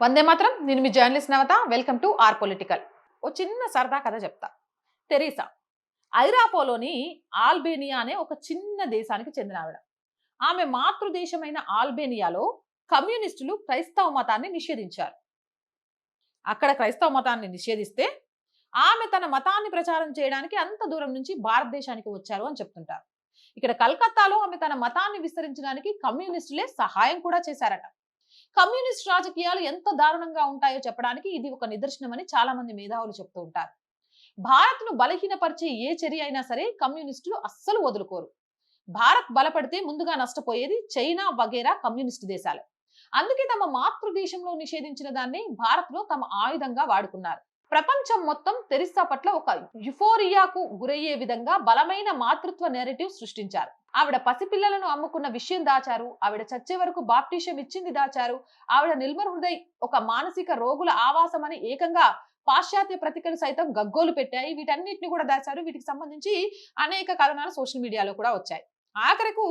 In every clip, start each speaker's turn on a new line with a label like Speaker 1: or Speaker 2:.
Speaker 1: వందే మాత్రం. నేను మీ journalist Navata. Welcome to R political. ఓ చిన్న సరదా కథ చెప్తా. తెరీసా ఐరాపోలోని ఆల్బేనియా అనే ఒక చిన్న దేశానికి చెందిన ఆవిడ. ఆమె మాతృదేశమైన ఆల్బేనియాలో కమ్యూనిస్టులు క్రైస్తవ మతాన్ని నిషేధించారు. అక్కడ క్రైస్తవ మతాన్ని నిషేధిస్తే ఆమె తన మతాన్ని ప్రచారం చేయడానికి అంత దూరం నుంచి భారతదేశానికి వచ్చారు అని చెప్తుంటారు. ఇక్కడ కలకత్తాలో ఆమె తన మతాన్ని విస్తరించడానికి కమ్యూనిస్టులే సహాయం కూడా చేశారట. కమ్యూనిస్ట్ రాజకీయాలు ఎంత దారుణంగా ఉంటాయో చెప్పడానికి ఇది ఒక నిదర్శనమని చాలా మంది మేధావులు చెప్తూ ఉంటారు. భారత్ ను బలహీనపరిచే ఏ చర్య అయినా సరే కమ్యూనిస్టులు అస్సలు వదులుకోరు. భారత్ బలపడితే ముందుగా నష్టపోయేది చైనా వగేరా కమ్యూనిస్ట్ దేశాలు. అందుకే తమ మాతృదేశంలో నిషేధించిన దాన్ని భారత్ లో తమ ఆయుధంగా వాడుకున్నారు. ప్రపంచం మొత్తం తెరిస్సా పట్ల ఒక యుఫోరియాకు గురయ్యే విధంగా బలమైన మాతృత్వ నెరేటివ్ సృష్టించారు. ఆవిడ పసిపిల్లలను అమ్ముకున్న విషయం దాచారు. ఆవిడ చచ్చే వరకు బాప్టిషం ఇచ్చింది దాచారు. ఆవిడ నిల్మర్ హృదయ్ ఒక మానసిక రోగుల ఆవాసమని ఏకంగా పాశ్చాత్య పత్రికలు సైతం గగ్గోలు పెట్టాయి. వీటన్నిటిని కూడా దాచారు. వీటికి సంబంధించి అనేక కథనాలు సోషల్ మీడియాలో కూడా వచ్చాయి. ఆఖరకు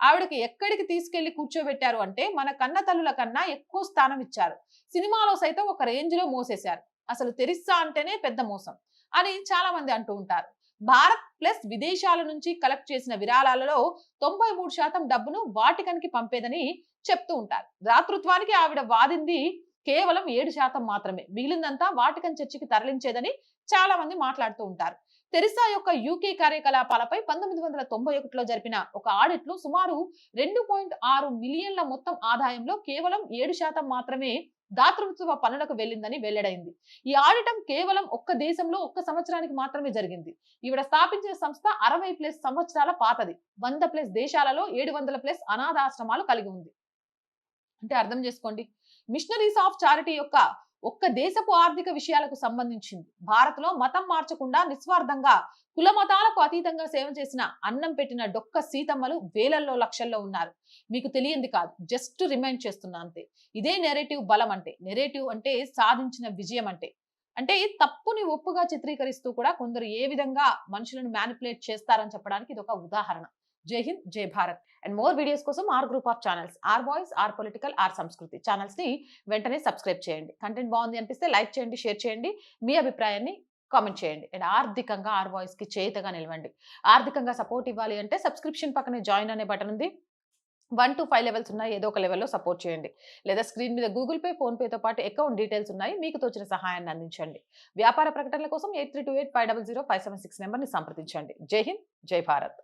Speaker 1: ఆవిడకి ఎక్కడికి తీసుకెళ్లి కూర్చోబెట్టారు అంటే మన కన్న తల్లుల కన్నా ఎక్కువ స్థానం ఇచ్చారు. సినిమాలో సైతం ఒక రేంజ్ లో మోసేశారు. అసలు తెరిస్సా అంటేనే పెద్ద మోసం అని చాలా మంది అంటూ ఉంటారు. భారత్ ప్లస్ విదేశాల నుంచి కలెక్ట్ చేసిన విరాళాలలో 93% డబ్బును వాటికన్ కి పంపేదని చెప్తూ ఉంటారు. దాతృత్వానికి ఆవిడ వాదింది కేవలం 7% మాత్రమే. మిగిలిందంతా వాటికన్ చర్చికి తరలించేదని చాలా మంది మాట్లాడుతూ ఉంటారు. తెరిసా యొక్క యూకే కార్యకలాపాలపై 1991లో జరిపిన ఒక ఆడిట్ లో సుమారు 2.6 మిలియన్ల మొత్తం ఆదాయంలో కేవలం 7% మాత్రమే దాతృత్వ పనులకు వెళ్లిందని వెల్లడైంది. ఈ ఆడిటం కేవలం ఒక్క దేశంలో ఒక్క సంవత్సరానికి మాత్రమే జరిగింది. ఈవిడ స్థాపించిన సంస్థ 60+ సంవత్సరాల పాతది. 100+ దేశాలలో 700+ అనాథాశ్రమాలు కలిగి ఉంది. అంటే అర్థం చేసుకోండి. మిషనరీస్ ఆఫ్ చారిటీ యొక్క ఒక్క దేశపు ఆర్థిక విషయాలకు సంబంధించింది. భారత్ లో మతం మార్చకుండా నిస్వార్థంగా కుల మతాలకు అతీతంగా సేవ చేసిన అన్నం పెట్టిన డొక్క సీతమ్మలు వేలల్లో లక్షల్లో ఉన్నారు. మీకు తెలియంది కాదు, జస్ట్ రిమైండ్ చేస్తున్నా అంతే. ఇదే నెరేటివ్ బలం అంటే. నెరేటివ్ అంటే సాధించిన విజయం అంటే. అంటే తప్పుని ఒప్పుగా చిత్రీకరిస్తూ కూడా కొందరు ఏ విధంగా మనుషులను మ్యానిపులేట్ చేస్తారని చెప్పడానికి ఇది ఒక ఉదాహరణ. జై హింద్, జై భారత్. అండ్ మోర్ వీడియోస్ కోసం or group of channels, or voice, or political, or సంస్కృతి ఛానల్స్ ని వెంటనే సబ్స్క్రైబ్ చేయండి. కంటెంట్ బాగుంది అనిపిస్తే లైక్ చేయండి, షేర్ చేయండి, మీ అభిప్రాయాన్ని కామెంట్ చేయండి. అండ్ ఆర్థికంగా ఆర్ వాయిస్ కి చేతగా నిలవండి. ఆర్థికంగా సపోర్ట్ ఇవ్వాలి అంటే సబ్స్క్రిప్షన్ పక్కనే జాయిన్ అనే బటన్ ఉంది. 1 to 5 లెవెల్స్ ఉన్నాయి. ఏదో ఒక లెవెల్లో సపోర్ట్ చేయండి. లేదా స్క్రీన్ మీద గూగుల్ పే, ఫోన్ పేతో పాటు అకౌంట్ డీటెయిల్స్ ఉన్నాయి. మీకు తోచిన సహాయాన్ని అందించండి. వ్యాపార ప్రకటనల కోసం 8328500576 నెంబర్ని సంప్రదించండి. జై హింద్, జై భారత్.